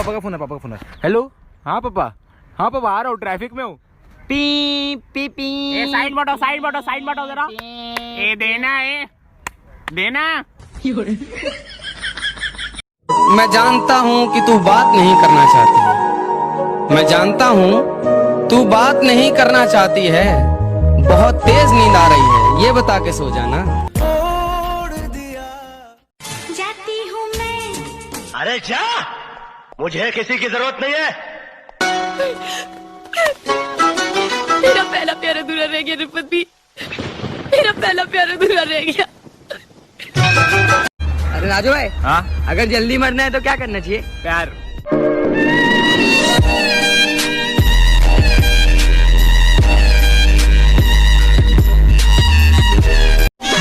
पापा का फोन है, पापा का फोन है। हेलो, हाँ पापा, हाँ पापा आ रहा हूँ, ट्रैफिक में हूँ। पी पी पी साइड बटो जरा। ए देना है, देना। मैं जानता हूँ कि तू बात नहीं करना चाहती, मैं जानता हूँ तू बात नहीं करना चाहती है। बहुत तेज नींद आ रही है, ये बता के सो जाना। जाती हूँ मैं। अरे जा, मुझे किसी की जरूरत नहीं है। मेरा पहला प्यार अधूरा रह गया रिपति, मेरा पहला प्यार अधूरा रह गया। अरे राजू भाई, हाँ, अगर जल्दी मरना है तो क्या करना चाहिए? प्यार।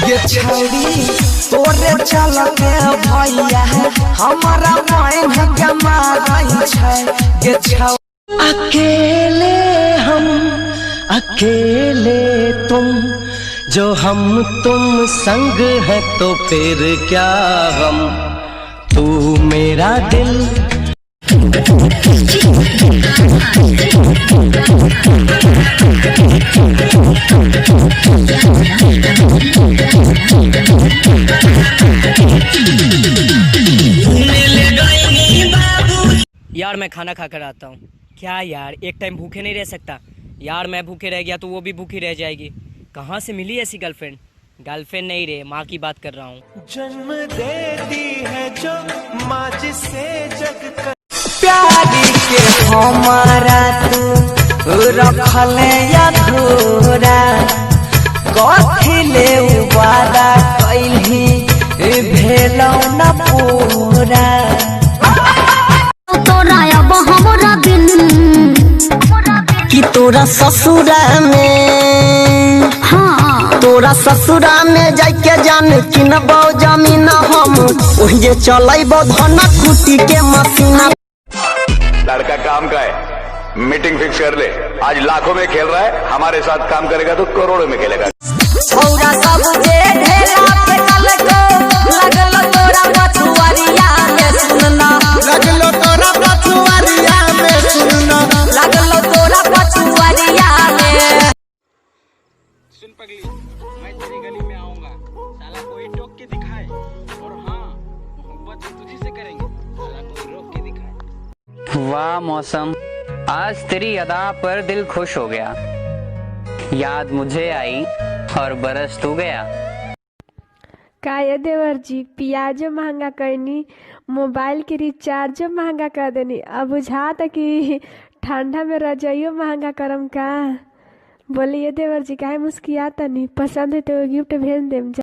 ये छौड़ी तोरे चल के भैया हमारा मायन गमा रही छै। ये छौ अकेले हम, अकेले तुम, जो हम तुम संग है तो फिर क्या गम। तू मेरा दिल यार मैं खाना खा कर आता हूँ। क्या यार, एक टाइम भूखे नहीं रह सकता यार। मैं भूखे रह गया तो वो भी भूखी रह जाएगी। कहाँ से मिली ऐसी गर्लफ्रेंड? गर्लफ्रेंड नहीं रे, माँ की बात कर रहा हूँ। जन्म देती है जो माँ जिसे जग कर प्यारी के हमारा तू रखले अधूरा। कथिले वादा कैली भेलौ न पूरा। तोरा अब हमरा बिन कि तोरा ससुरा में, हाँ तोरा ससुरा में जाके जान किनबो जमीन हम। ओहिजे चलैबो धन कुटी के मशीन। लड़का काम का है, मीटिंग फिक्स कर ले। आज लाखों में खेल रहा है, हमारे साथ काम करेगा तो करोड़ों में खेलेगा। छौरा सब जे ढेला पे कल को लगल तोरा मछुआरिया में सुनना। लगल तोरा मछुआरिया में सुनना। लगल तोरा मछुआरिया में। सुन पगली, मैं तेरी गली में आऊंगा, साला कोई टोक के दिखाए। और हाँ, मोहब्बत तो तुझी से करेंगे, साला कोई रोक के दिखाए। वाह मौसम, आज तेरी अदा पर दिल खुश हो गया। याद मुझे आई और बरस तू गया। काय देवर जी, प्याजो महंगा करनी, मोबाइल के रिचार्जो महंगा कर देनी। अब बुझाता कि ठंडा में रजाइयो महंगा करम का। बोलिए देवर जी, काहे मुस्कियाता नहीं? पसंद है तो गिफ्ट भेज देम।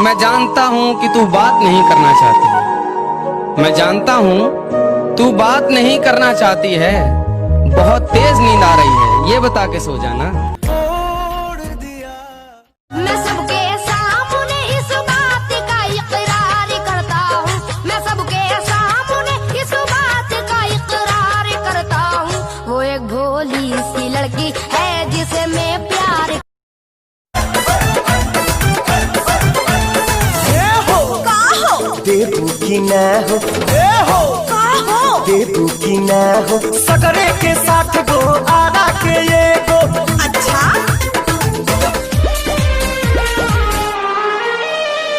मैं जानता हूँ कि तू बात नहीं करना चाहती, मैं जानता हूँ तू बात नहीं करना चाहती है। बहुत तेज नींद आ रही है, ये बता के सो जाना। मैं सबके सामने इस बात का इकरार करता हूँ। मैं सबके सामने इस बात का इकरार करता हूँ। वो एक भोली सी लड़की है जिसे मैं प्यार। देबू की ना हो, देबू की ना हो। सगरे के 60 गो आरा के ये गो। अच्छा,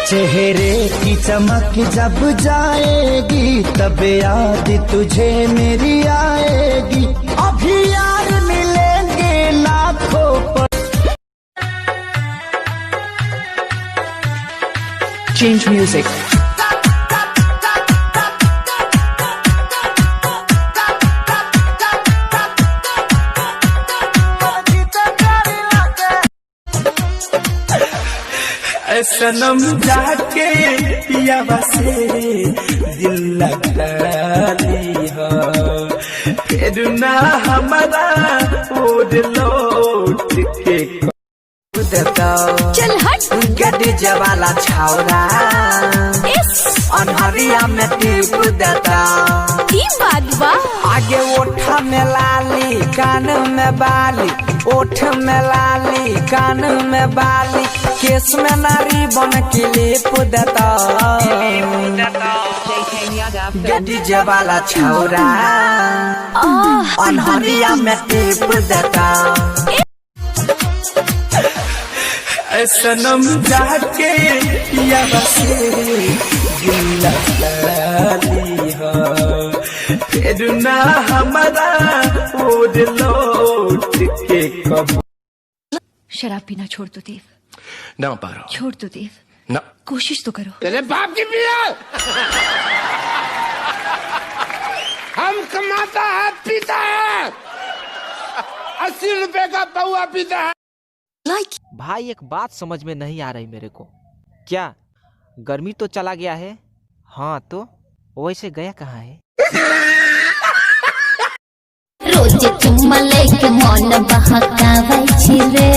चेहरे की चमक जब जाएगी तब याद तुझे मेरी आएगी। अभी यार मिलेंगे लाखों पर। Change music. सनम जाके पियावा से दिल लगा लिया, फिर ना हमारा ओढ़ लौट के देता। चल हट, गड्डी जवाला छावरा अनहरिया में टिप देता। की बात बा? आगे ओठ में लाली, कान में बाली। ओठ में लाली, कान में बाली। केस में नारी बन क्लिप देता। डीजे वाला छौरा अनहरिया में टिप देता सनम जाके यहाँ से गिला ली हो फिर ना हमारा ओढ़ लौट के कब। शराब पीना छोड़ दो देव। ना पारो छोड़ दो देव। ना कोशिश तो करो। तेरे बाप की पिया हम कमाता है पीता है 80 रुपए का पौआ पीता है। भाई एक बात समझ में नहीं आ रही मेरे को। क्या गर्मी तो चला गया है? हाँ तो वैसे गया कहाँ है? रोज चुम्मा लेके मन बहकावे छी रे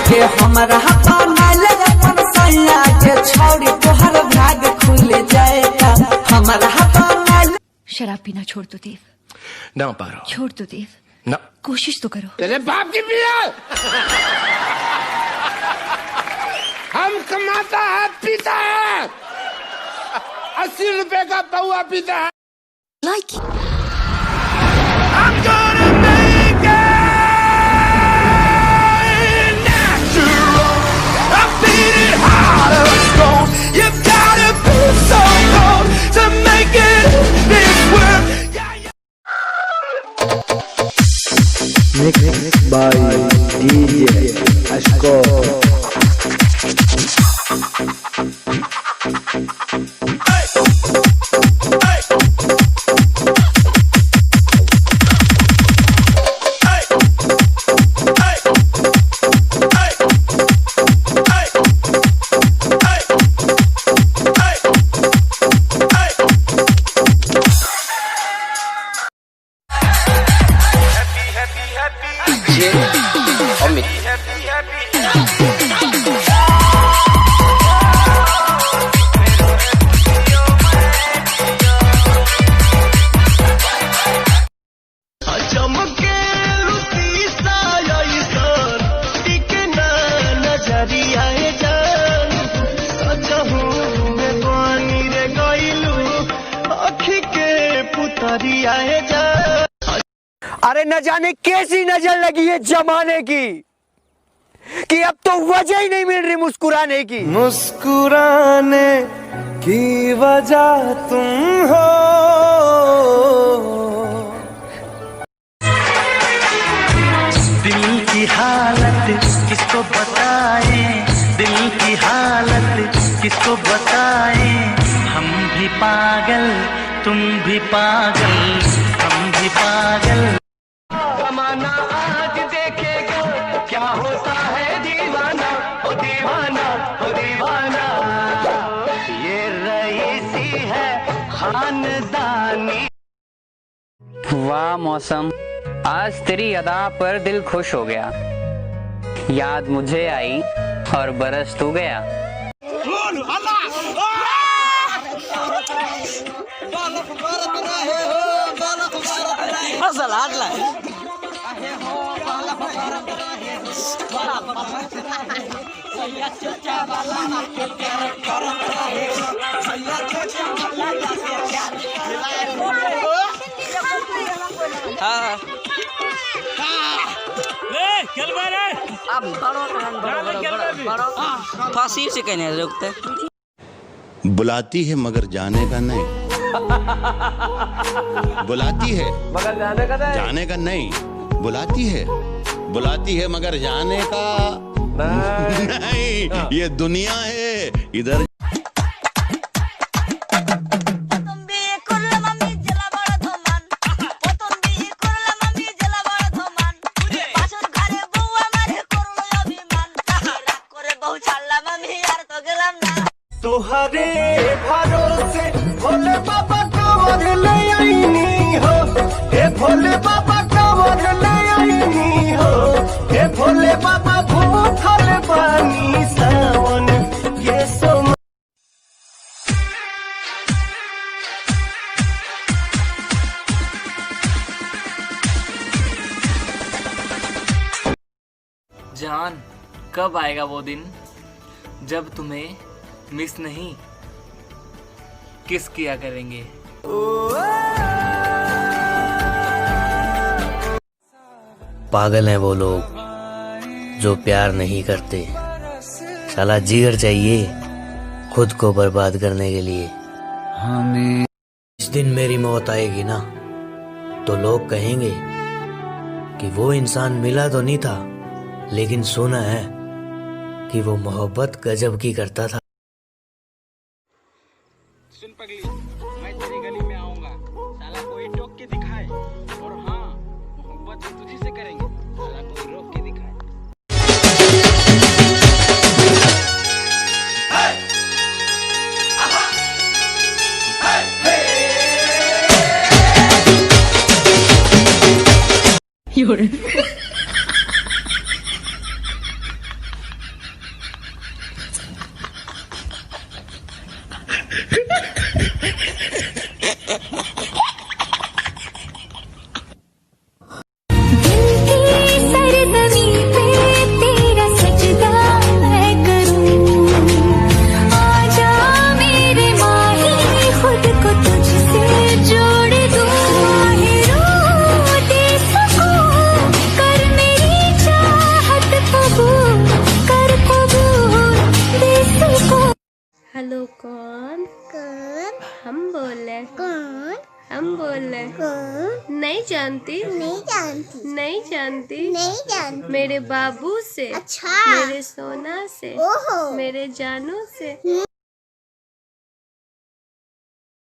के हमरा बनाल अपन सैया के छौड़ी तोहर भाग खुल जाएगा हमरा बनाल। शराब पीना छोड़ दो देव। ना पारो छोड़ दो देव। ना कोशिश तो करो। तेरे बाप की पिया हम कमाता है पीता है 80 रुपए का पौआ पीता है। I'm gonna make it natural. I'm feeling hot as gold. You gotta be so cold to make it this world. Mixed by DJ Ashko. अरे न जाने कैसी नजर लगी है जमाने की कि अब तो वजह ही नहीं मिल रही मुस्कुराने की। मुस्कुराने की वजह तुम हो। दिल की हालत किसको बताए दिल की हालत किसको बताए हम भी पागल तुम भी पागल हम भी पागल। जमाना आज देखेगा क्या होता है दीवाना ओ दीवाना ओ दीवाना। ये रईसी है खानदानी। वाह मौसम, आज तेरी अदा पर दिल खुश हो गया। याद मुझे आई और बरस तू गया। फांसी से कहने रुकते। बुलाती है मगर जाने का नहीं। बुलाती है मगर जाने का नहीं। बुलाती है मगर जाने का नहीं। ये दुनिया है इधर। तोहरे भरोसे भोले बाबा कांवर ले आईनी हो हे भोले बाबा कांवर ले आईनी हो हे भोले बाबा भूखल बानी सावन ये सोम। जान, कब आएगा वो दिन जब तुम्हें मिस नहीं किस किया करेंगे। पागल हैं वो लोग जो प्यार नहीं करते। साला जिगर चाहिए खुद को बर्बाद करने के लिए। जिस दिन मेरी मौत आएगी ना, तो लोग कहेंगे कि वो इंसान मिला तो नहीं था, लेकिन सुना है कि वो मोहब्बत गजब की करता था। सुन पगली, मैं तेरी गली में आऊंगा, साला कोई टोक के दिखाए, और हाँ, मोहब्बत हम तुझी से करेंगे, साला कोई रोक के दिखाए। हेलो, कौन? हम बोले। कौन? हम बोले। कौन? नहीं जानती। नहीं जानती। मेरे बाबू से। अच्छा। मेरे सोना से। ओहो। मेरे जानू से।